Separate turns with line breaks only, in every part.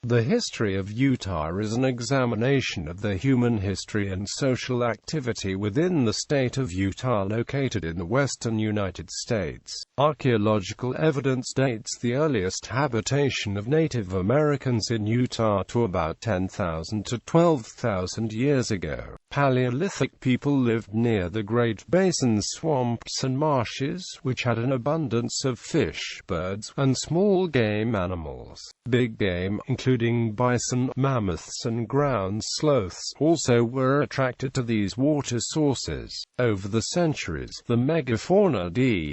The history of Utah is an examination of the human history and social activity within the state of Utah, located in the western United States. Archaeological evidence dates the earliest habitation of Native Americans in Utah to about 10,000 to 12,000 years ago. Paleolithic people lived near the Great Basin swamps and marshes, which had an abundance of fish, birds, and small game animals. Big game, including bison, mammoths and ground sloths, also were attracted to these water sources. Over the centuries, the megafauna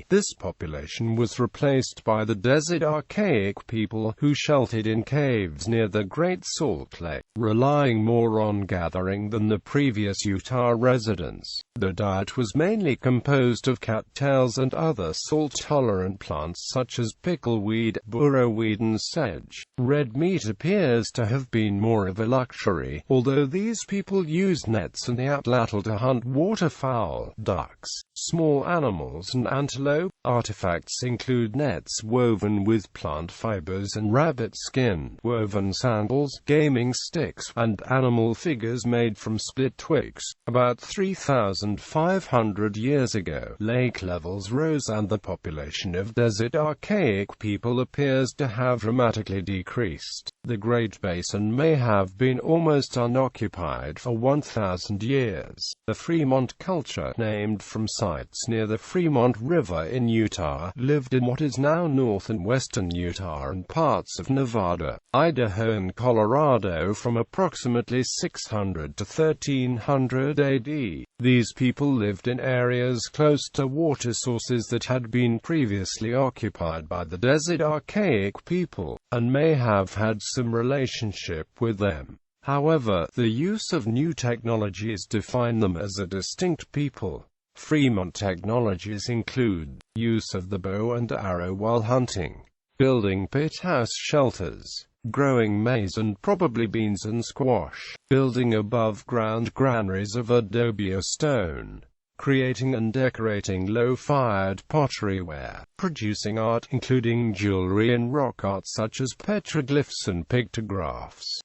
this population was replaced by the desert archaic people, who sheltered in caves near the Great Salt Lake, relying more on gathering than the previous Utah residents. The diet was mainly composed of cattails and other salt-tolerant plants such as pickleweed, burrowweed and sedge. Red meat appears to have been more of a luxury, although these people used nets and the atlatl to hunt waterfowl, ducks, small animals and antelope. Artifacts include nets woven with plant fibers and rabbit skin, woven sandals, gaming sticks, and animal figures made from split twigs. About 3,500 years ago, lake levels rose and the population of desert archaic people appears to have dramatically decreased. The Great Basin may have been almost unoccupied for 1,000 years. The Fremont culture, named from sites near the Fremont River in Utah, lived in what is now north and western Utah and parts of Nevada, Idaho and Colorado from approximately 600 to 1300 AD. These people lived in areas close to water sources that had been previously occupied by the desert archaic people, and may have had some relationship with them. However, the use of new technologies define them as a distinct people. Fremont technologies include use of the bow and arrow while hunting, building pit house shelters, growing maize and probably beans and squash, building above-ground granaries of adobe or stone, creating and decorating low-fired potteryware, producing art including jewelry and rock art such as petroglyphs and pictographs.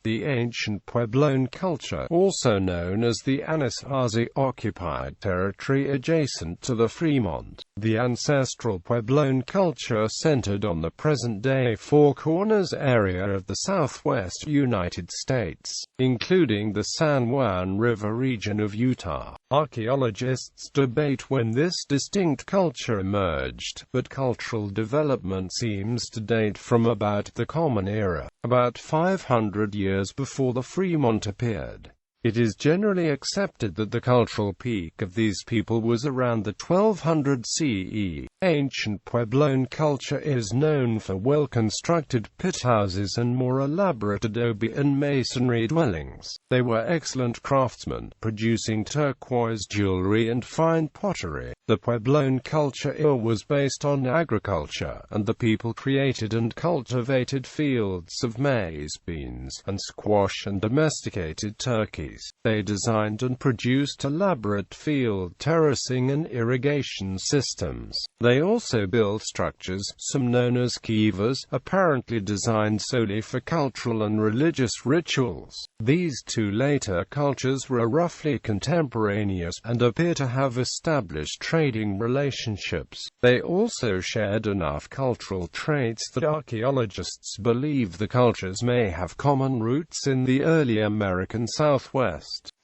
The ancient Puebloan culture, also known as the Anasazi, occupied territory adjacent to the Fremont. The ancestral Puebloan culture centered on the present-day Four Corners area of the southwest United States, including the San Juan River region of Utah. Archaeologists debate when this distinct culture emerged, but cultural development seems to date from about the Common Era, about 500 years before the Fremont appeared. It is generally accepted that the cultural peak of these people was around the 1200 CE. Ancient Puebloan culture is known for well-constructed pit houses and more elaborate adobe and masonry dwellings. They were excellent craftsmen, producing turquoise jewelry and fine pottery. The Puebloan culture was based on agriculture, and the people created and cultivated fields of maize, beans, and squash and domesticated turkeys. They designed and produced elaborate field terracing and irrigation systems. They also built structures, some known as kivas, apparently designed solely for cultural and religious rituals. These two later cultures were roughly contemporaneous, and appear to have established trading relationships. They also shared enough cultural traits that archaeologists believe the cultures may have common roots in the early American Southwest.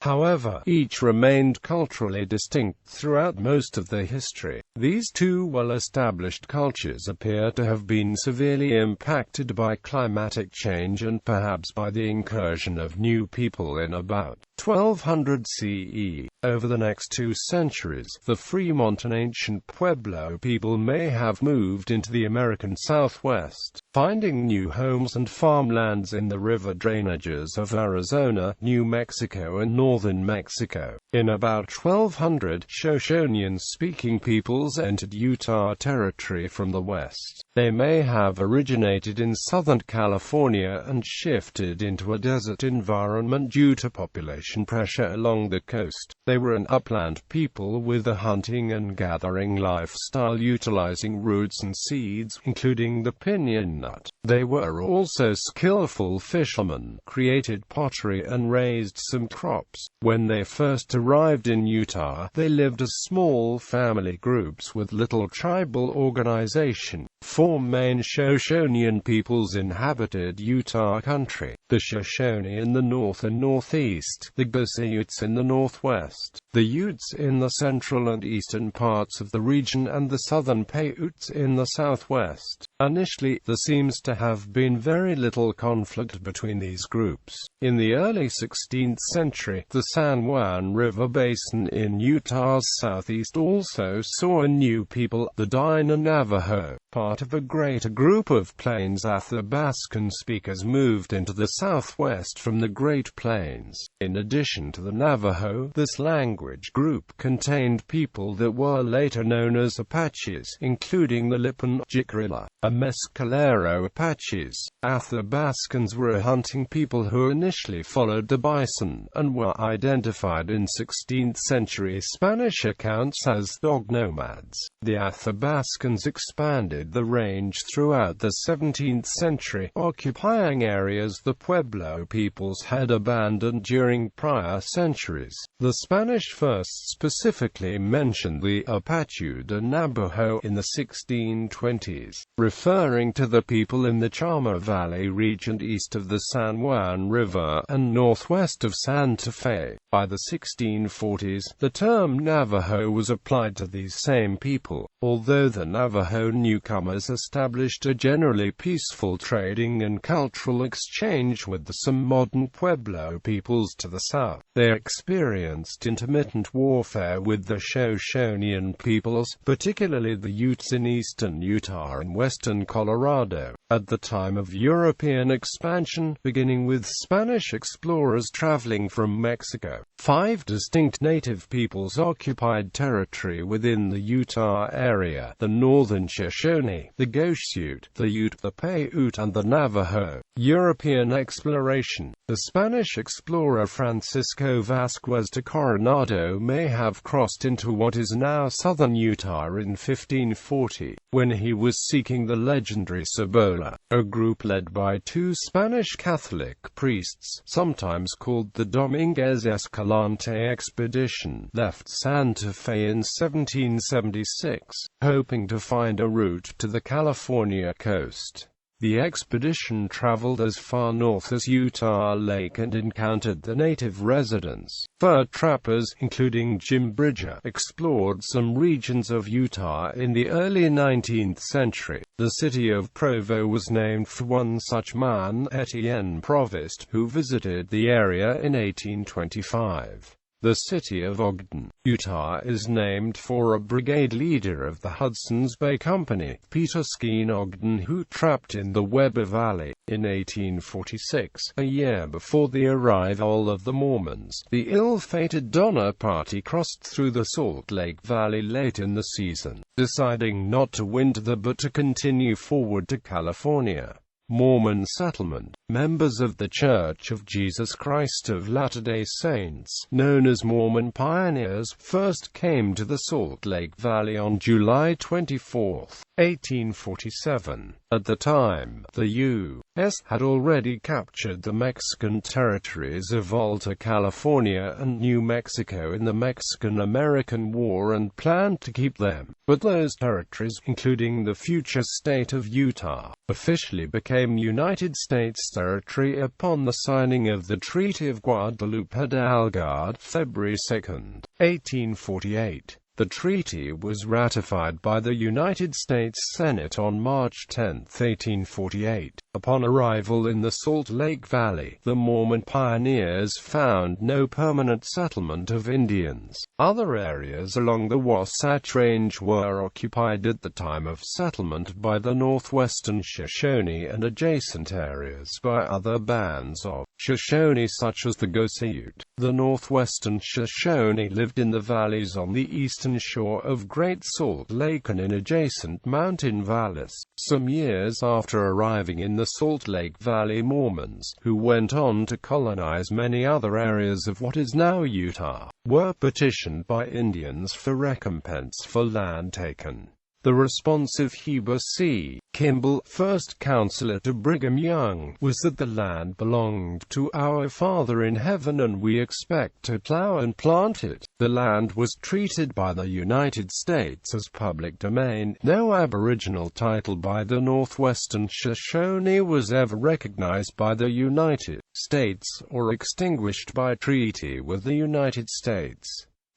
However, each remained culturally distinct throughout most of their history. These two well-established cultures appear to have been severely impacted by climatic change and perhaps by the incursion of new people in about 1200 CE. Over the next 2 centuries, the Fremont and ancient Pueblo people may have moved into the American Southwest, finding new homes and farmlands in the river drainages of Arizona, New Mexico and northern Mexico. In about 1200, Shoshonean-speaking peoples entered Utah territory from the west. They may have originated in southern California and shifted into a desert environment due to population pressure along the coast. They were an upland people with a hunting and gathering lifestyle utilizing roots and seeds, including the pinyon coconut. They were also skillful fishermen, created pottery and raised some crops. When they first arrived in Utah, they lived as small family groups with little tribal organization. Four main Shoshonean peoples inhabited Utah country: the Shoshone in the north and northeast, the Goshutes in the northwest, the Utes in the central and eastern parts of the region, and the southern Paiutes in the southwest. Initially, there seems to have been very little conflict between these groups. In the early 16th century, the San Juan River basin in Utah's southeast also saw a new people, the Dina Navajo. Part of a greater group of Plains Athabascan speakers moved into the southwest from the Great Plains. In addition to the Navajo, this language group contained people that were later known as Apaches, including the Lipan, Jicarilla, and Mescalero Apaches. Athabascans were a hunting people who initially followed the bison, and were identified in 16th century Spanish accounts as dog nomads. The Athabascans expanded the range throughout the 17th century, occupying areas the Pueblo peoples had abandoned during prior centuries. The Spanish first specifically mentioned the Apache de Navajo in the 1620s, referring to the people in the Chama Valley region east of the San Juan River and northwest of Santa Fe. By the 1640s, the term Navajo was applied to these same people, although the Navajo newcomers established a generally peaceful trading and cultural exchange with some modern Pueblo peoples to the south. They experienced intermittent warfare with the Shoshonean peoples, particularly the Utes in eastern Utah and western Colorado. At the time of European expansion, beginning with Spanish explorers traveling from Mexico, 5 distinct native peoples occupied territory within the Utah area: the Northern Shoshone, the Goshute, the Ute, the Paiute, and the Navajo. European exploration. The Spanish explorer Francisco Vasquez de Coronado may have crossed into what is now southern Utah in 1540, when he was seeking the legendary Cibola. A group led by 2 Spanish Catholic priests, sometimes called the Dominguez Escalante expedition, left Santa Fe in 1776, hoping to find a route to the California coast. The expedition traveled as far north as Utah Lake and encountered the native residents. Fur trappers, including Jim Bridger, explored some regions of Utah in the early 19th century. The city of Provo was named for one such man, Etienne Provost, who visited the area in 1825. The city of Ogden, Utah is named for a brigade leader of the Hudson's Bay Company, Peter Skeen Ogden, who trapped in the Weber Valley. In 1846, a year before the arrival of the Mormons, the ill-fated Donner Party crossed through the Salt Lake Valley late in the season, deciding not to winter but to continue forward to California. Mormon settlement. Members of the Church of Jesus Christ of Latter-day Saints, known as Mormon pioneers, first came to the Salt Lake Valley on July 24, 1847. At the time, the U.S. had already captured the Mexican territories of Alta California and New Mexico in the Mexican-American War and planned to keep them, but those territories, including the future state of Utah, officially became United States territory upon the signing of the Treaty of Guadalupe Hidalgo, February 2, 1848. The treaty was ratified by the United States Senate on March 10, 1848. Upon arrival in the Salt Lake Valley, the Mormon pioneers found no permanent settlement of Indians. Other areas along the Wasatch Range were occupied at the time of settlement by the northwestern Shoshone and adjacent areas by other bands of Shoshone such as the Goshute. The northwestern Shoshone lived in the valleys on the eastern shore of Great Salt Lake and in adjacent mountain valleys. Some years after arriving in the Salt Lake Valley, Mormons, who went on to colonize many other areas of what is now Utah, were petitioned by Indians for recompense for land taken. The response of Heber C. Kimball, first counselor to Brigham Young, was that the land belonged to our Father in heaven and we expect to plow and plant it. The land was treated by the United States as public domain. No Aboriginal title by the Northwestern Shoshone was ever recognized by the United States, or extinguished by treaty with the United States.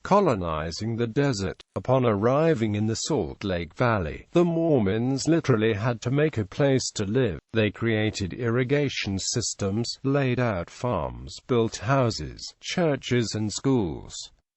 Colonizing the desert. Upon arriving in the Salt Lake Valley, the Mormons literally had to make a place to live. They created irrigation systems, laid out farms, built houses, churches and schools.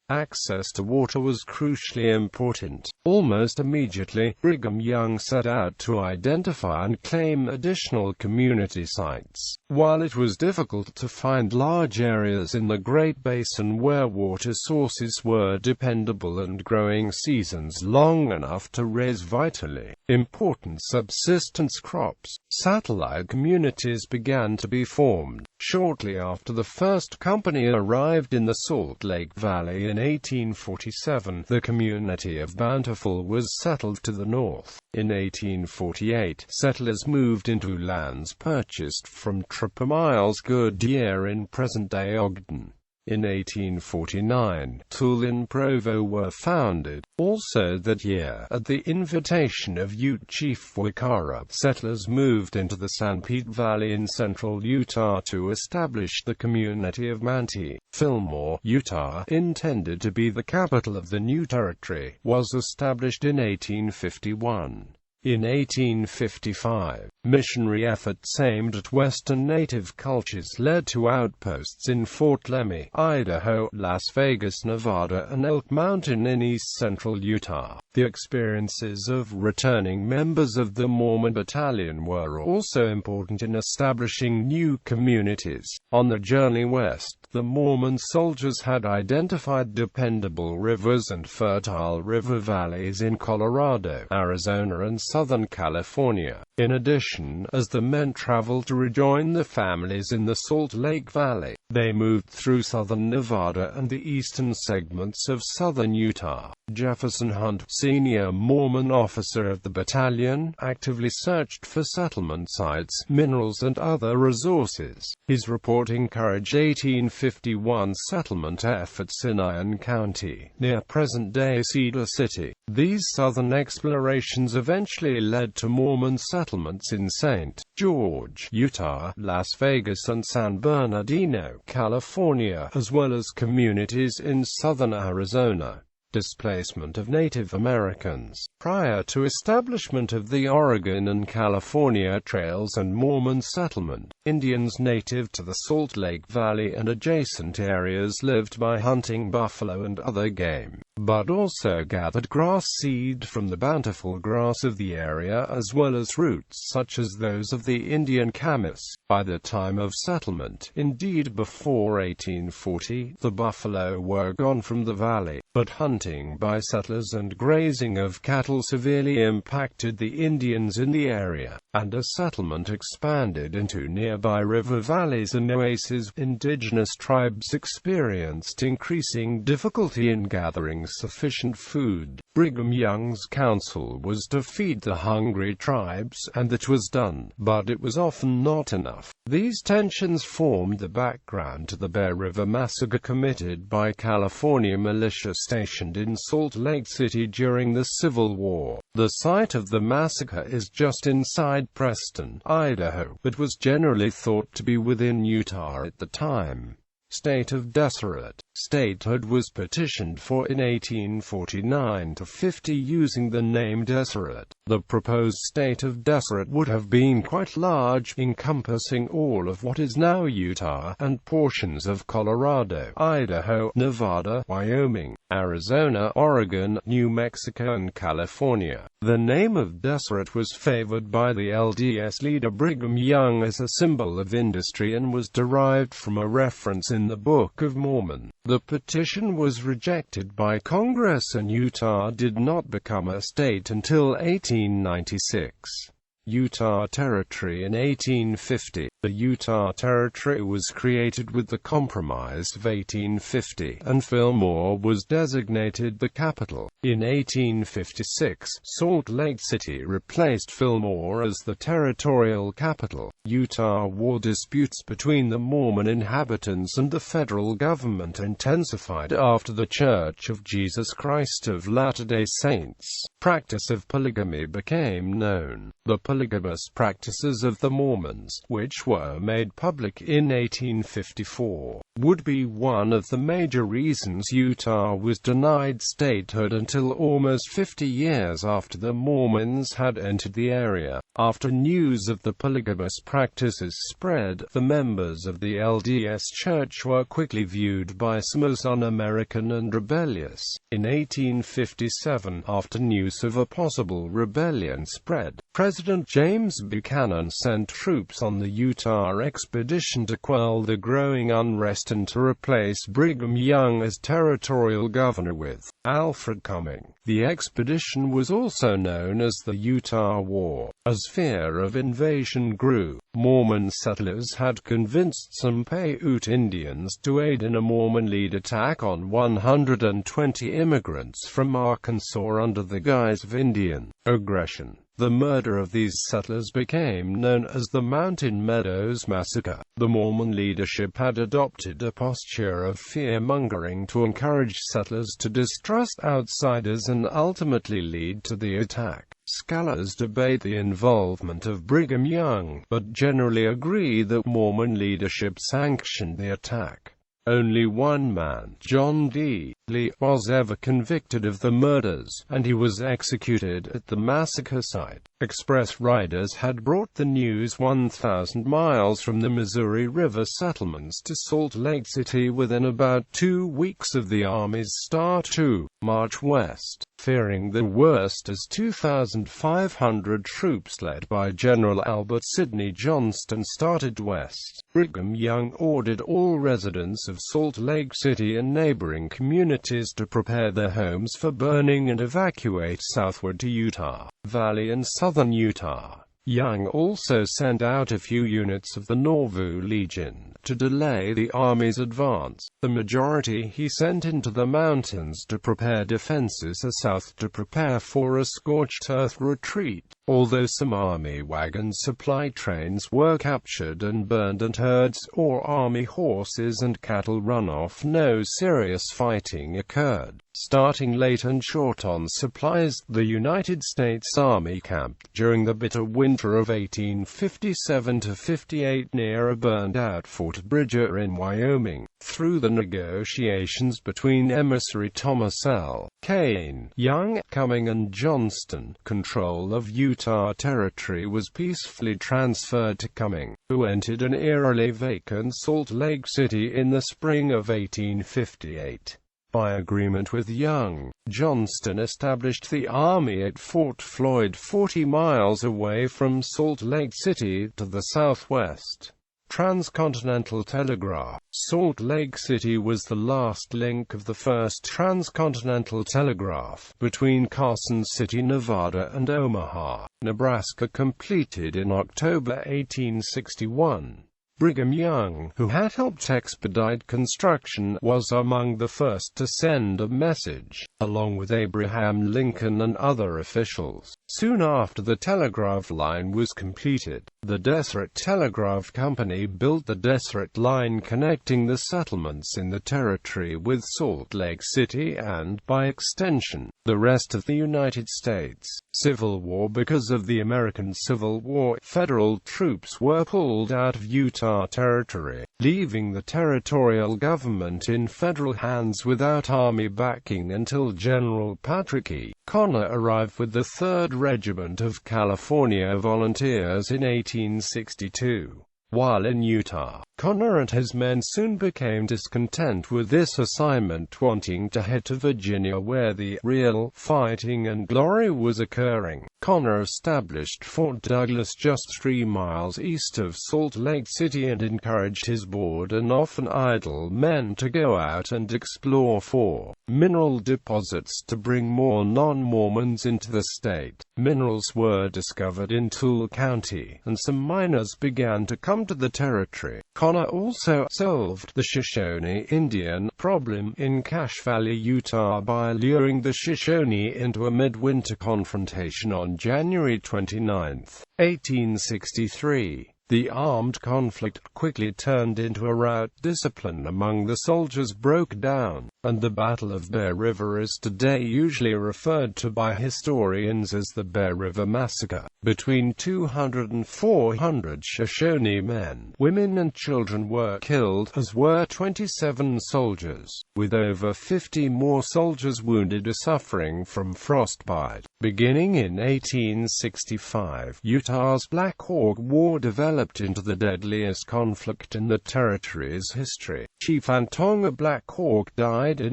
Access to water was crucially important. Almost immediately, Brigham Young set out to identify and claim additional community sites. While it was difficult to find large areas in the Great Basin where water sources were dependable and growing seasons long enough to raise vitally important subsistence crops, satellite communities began to be formed. Shortly after the first company arrived in the Salt Lake Valley in 1847, the community of Bountiful was settled to the north. In 1848, settlers moved into lands purchased from Trapper Miles Goodyear in present-day Ogden. In 1849, Toul and Provo were founded. Also that year, at the invitation of Ute Chief Wakara, settlers moved into the Sanpete Valley in central Utah to establish the community of Manti. Fillmore, Utah, intended to be the capital of the new territory, was established in 1851. In 1855, missionary efforts aimed at Western native cultures led to outposts in Fort Lemmy, Idaho, Las Vegas, Nevada, and Elk Mountain in east-central Utah. The experiences of returning members of the Mormon Battalion were also important in establishing new communities. On the journey west, the Mormon soldiers had identified dependable rivers and fertile river valleys in Colorado, Arizona, and Southern California. In addition, as the men traveled to rejoin the families in the Salt Lake Valley, they moved through southern Nevada and the eastern segments of southern Utah. Jefferson Hunt, senior Mormon officer of the battalion, actively searched for settlement sites, minerals and other resources. His report encouraged 1851 settlement efforts in Iron County, near present-day Cedar City. These southern explorations eventually led to Mormon settlements in St. George, Utah, Las Vegas and San Bernardino, California, as well as communities in southern Arizona. Displacement of Native Americans. Prior to establishment of the Oregon and California trails and Mormon settlement, Indians native to the Salt Lake Valley and adjacent areas lived by hunting buffalo and other game, but also gathered grass seed from the bountiful grass of the area as well as roots such as those of the Indian camas. By the time of settlement, indeed before 1840, the buffalo were gone from the valley, but hunting by settlers and grazing of cattle severely impacted the Indians in the area, and as settlement expanded into nearby river valleys and oases, indigenous tribes experienced increasing difficulty in gathering sufficient food. Brigham Young's counsel was to feed the hungry tribes, and that was done, but it was often not enough. These tensions formed the background to the Bear River Massacre committed by California militia stationed in Salt Lake City during the Civil War. The site of the massacre is just inside Preston, Idaho, but was generally thought to be within Utah at the time. State of Deseret. Statehood was petitioned for in 1849-50 using the name Deseret. The proposed state of Deseret would have been quite large, encompassing all of what is now Utah, and portions of Colorado, Idaho, Nevada, Wyoming, Arizona, Oregon, New Mexico and California. The name of Deseret was favored by the LDS leader Brigham Young as a symbol of industry and was derived from a reference in the Book of Mormon. The petition was rejected by Congress and Utah did not become a state until 1896. Utah Territory in 1850. The Utah Territory was created with the Compromise of 1850, and Fillmore was designated the capital. In 1856, Salt Lake City replaced Fillmore as the territorial capital. Utah war disputes between the Mormon inhabitants and the federal government intensified after the Church of Jesus Christ of Latter-day Saints' practice of polygamy became known. The polygamous practices of the Mormons, which were made public in 1854, would be one of the major reasons Utah was denied statehood until almost 50 years after the Mormons had entered the area. After news of the polygamous practices spread, the members of the LDS Church were quickly viewed by some as un-American and rebellious. In 1857, after news of a possible rebellion spread, President James Buchanan sent troops on the Utah expedition to quell the growing unrest and to replace Brigham Young as territorial governor with Alfred Cumming. The expedition was also known as the Utah War. As fear of invasion grew, Mormon settlers had convinced some Paiute Indians to aid in a Mormon-led attack on 120 immigrants from Arkansas under the guise of Indian aggression. The murder of these settlers became known as the Mountain Meadows Massacre. The Mormon leadership had adopted a posture of fear-mongering to encourage settlers to distrust outsiders and ultimately lead to the attack. Scholars debate the involvement of Brigham Young, but generally agree that Mormon leadership sanctioned the attack. Only one man, John D. Lee, was ever convicted of the murders, and he was executed at the massacre site. Express riders had brought the news 1,000 miles from the Missouri River settlements to Salt Lake City within about 2 weeks of the Army's start to march west. Fearing the worst as 2,500 troops led by General Albert Sidney Johnston started west, Brigham Young ordered all residents of Salt Lake City and neighboring communities to prepare their homes for burning and evacuate southward to Utah Valley and southern Utah. Young also sent out a few units of the Nauvoo Legion to delay the Army's advance. The majority he sent into the mountains to prepare defenses south to prepare for a scorched earth retreat. Although some Army wagon supply trains were captured and burned and herds or Army horses and cattle run off, no serious fighting occurred. Starting late and short on supplies, the United States Army camped during the bitter winter of 1857–58 near a burned-out Fort Bridger in Wyoming. Through the negotiations between emissary Thomas L. Kane, Young, Cumming and Johnston, control of Utah Territory was peacefully transferred to Cumming, who entered an eerily vacant Salt Lake City in the spring of 1858. By agreement with Young, Johnston established the Army at Fort Floyd 40 miles away from Salt Lake City to the southwest. Transcontinental Telegraph. Salt Lake City was the last link of the first transcontinental telegraph between Carson City, Nevada and Omaha, Nebraska, completed in October 1861. Brigham Young, who had helped expedite construction, was among the first to send a message, along with Abraham Lincoln and other officials. Soon after the telegraph line was completed, the Deseret Telegraph Company built the Deseret Line connecting the settlements in the territory with Salt Lake City and, by extension, the rest of the United States. Civil War. Because of the American Civil War, federal troops were pulled out of Utah Territory, leaving the territorial government in federal hands without Army backing until General Patrick E. Connor arrived with the 3rd Regiment of California Volunteers in 1862. While in Utah, Connor and his men soon became discontent with this assignment, wanting to head to Virginia where the real fighting and glory was occurring. Connor established Fort Douglas just 3 miles east of Salt Lake City and encouraged his bored and often idle men to go out and explore for mineral deposits to bring more non-Mormons into the state. Minerals were discovered in Toole County, and some miners began to come to the territory. Connor also solved the Shoshone Indian problem in Cache Valley, Utah by luring the Shoshone into a midwinter confrontation on January 29, 1863. The armed conflict quickly turned into a rout. Discipline among the soldiers broke down, and the Battle of Bear River is today usually referred to by historians as the Bear River Massacre. Between 200 and 400 Shoshone men, women and children were killed, as were 27 soldiers, with over 50 more soldiers wounded or suffering from frostbite. Beginning in 1865, Utah's Black Hawk War developed into the deadliest conflict in the territory's history. Chief Antonga Black Hawk died in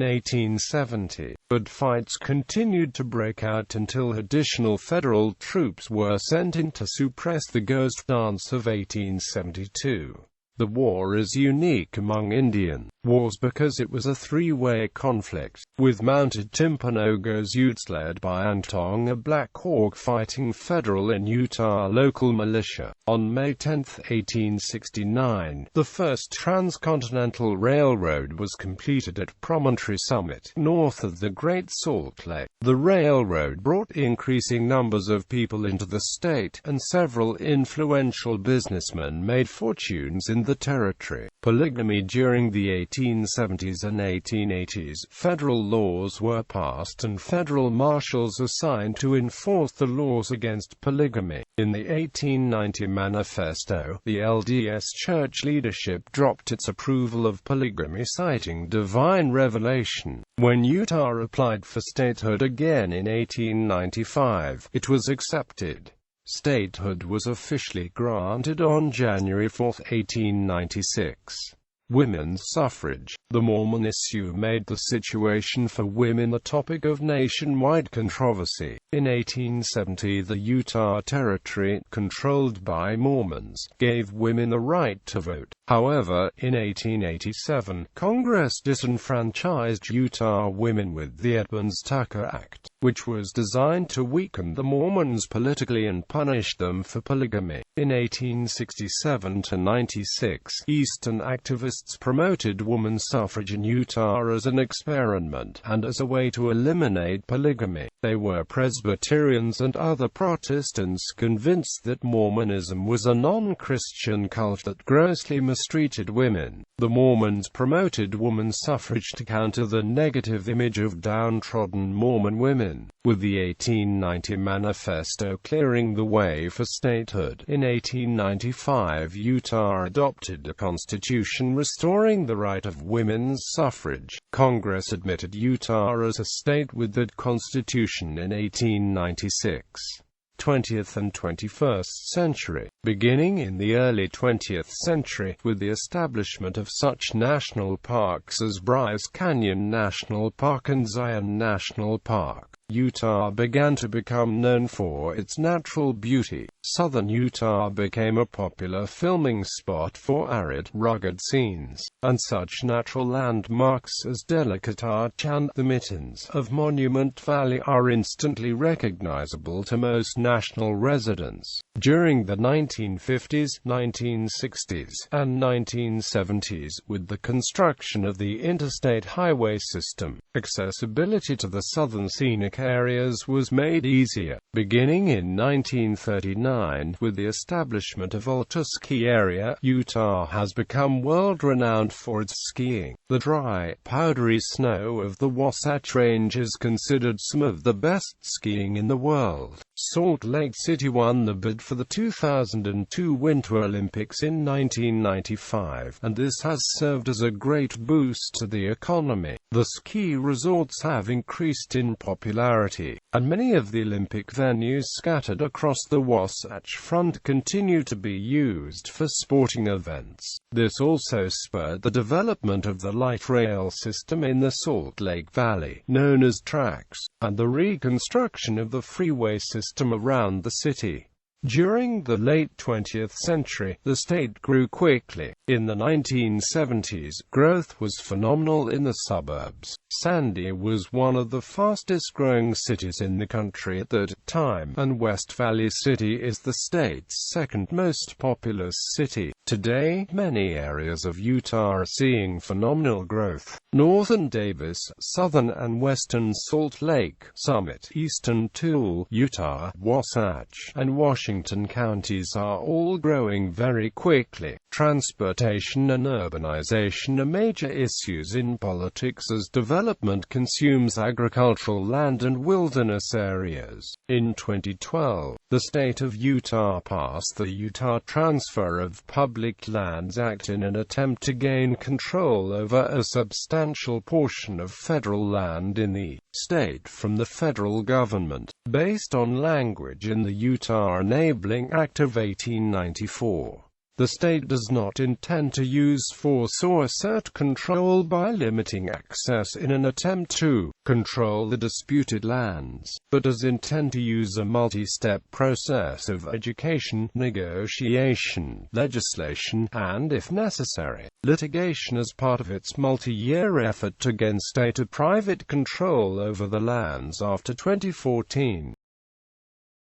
1870, but fights continued to break out until additional federal troops were sent in to suppress the Ghost Dance of 1872. The war is unique among Indian wars because it was a three-way conflict, with mounted Timpanogos Utes led by Antonga Black Hawk fighting federal and Utah local militia. On May 10, 1869, the first transcontinental railroad was completed at Promontory Summit, north of the Great Salt Lake. The railroad brought increasing numbers of people into the state, and several influential businessmen made fortunes in the territory. Polygamy. During the 1870s and 1880s, federal laws were passed and federal marshals assigned to enforce the laws against polygamy. In the 1890 manifesto, the LDS Church leadership dropped its approval of polygamy, citing divine revelation. When Utah applied for statehood again in 1895, it was accepted. Statehood was officially granted on January 4, 1896. Women's suffrage. The Mormon issue made the situation for women a topic of nationwide controversy. In 1870, the Utah Territory, controlled by Mormons, gave women the right to vote. However, in 1887, Congress disenfranchised Utah women with the Edmunds-Tucker Act, which was designed to weaken the Mormons politically and punish them for polygamy. In 1867–96, Eastern activists promoted women's suffrage in Utah as an experiment, and as a way to eliminate polygamy. They were Presbyterians and other Protestants convinced that Mormonism was a non-Christian cult that grossly mistreated women. The Mormons promoted women's suffrage to counter the negative image of downtrodden Mormon women, with the 1890 manifesto clearing the way for statehood. In 1895, Utah adopted a constitution restoring the right of women's suffrage. Congress admitted Utah as a state with that constitution in 1896. 20th and 21st century. Beginning in the early 20th century, with the establishment of such national parks as Bryce Canyon National Park and Zion National Park, Utah began to become known for its natural beauty. Southern Utah became a popular filming spot for arid, rugged scenes, and such natural landmarks as Delicate Arch and the Mittens of Monument Valley are instantly recognizable to most national residents. During the 1950s, 1960s, and 1970s, with the construction of the interstate highway system, accessibility to the southern scenic areas was made easier. Beginning in 1939, with the establishment of Alta Ski Area, Utah has become world-renowned for its skiing. The dry, powdery snow of the Wasatch Range is considered some of the best skiing in the world. Salt Lake City won the bid for the 2002 Winter Olympics in 1995, and this has served as a great boost to the economy. The ski resorts have increased in popularity, and many of the Olympic venues scattered across the Wasatch Front continue to be used for sporting events. This also spurred the development of the light rail system in the Salt Lake Valley, known as TRAX, and the reconstruction of the freeway system around the city. During the late 20th century, the state grew quickly. In the 1970s, growth was phenomenal in the suburbs. Sandy was one of the fastest-growing cities in the country at that time, and West Valley City is the state's second most populous city. Today, many areas of Utah are seeing phenomenal growth. Northern Davis, southern and western Salt Lake, Summit, eastern Toole, Utah, Wasatch, and Washington counties are all growing very quickly. Transportation and urbanization are major issues in politics as development consumes agricultural land and wilderness areas. In 2012, the state of Utah passed the Utah Transfer of Public Lands Act in an attempt to gain control over a substantial portion of federal land in the state from the federal government, based on language in the Utah Enabling Act of 1894. The state does not intend to use force or assert control by limiting access in an attempt to control the disputed lands, but does intend to use a multi-step process of education, negotiation, legislation, and, if necessary, litigation as part of its multi-year effort to gain state or private control over the lands after 2014.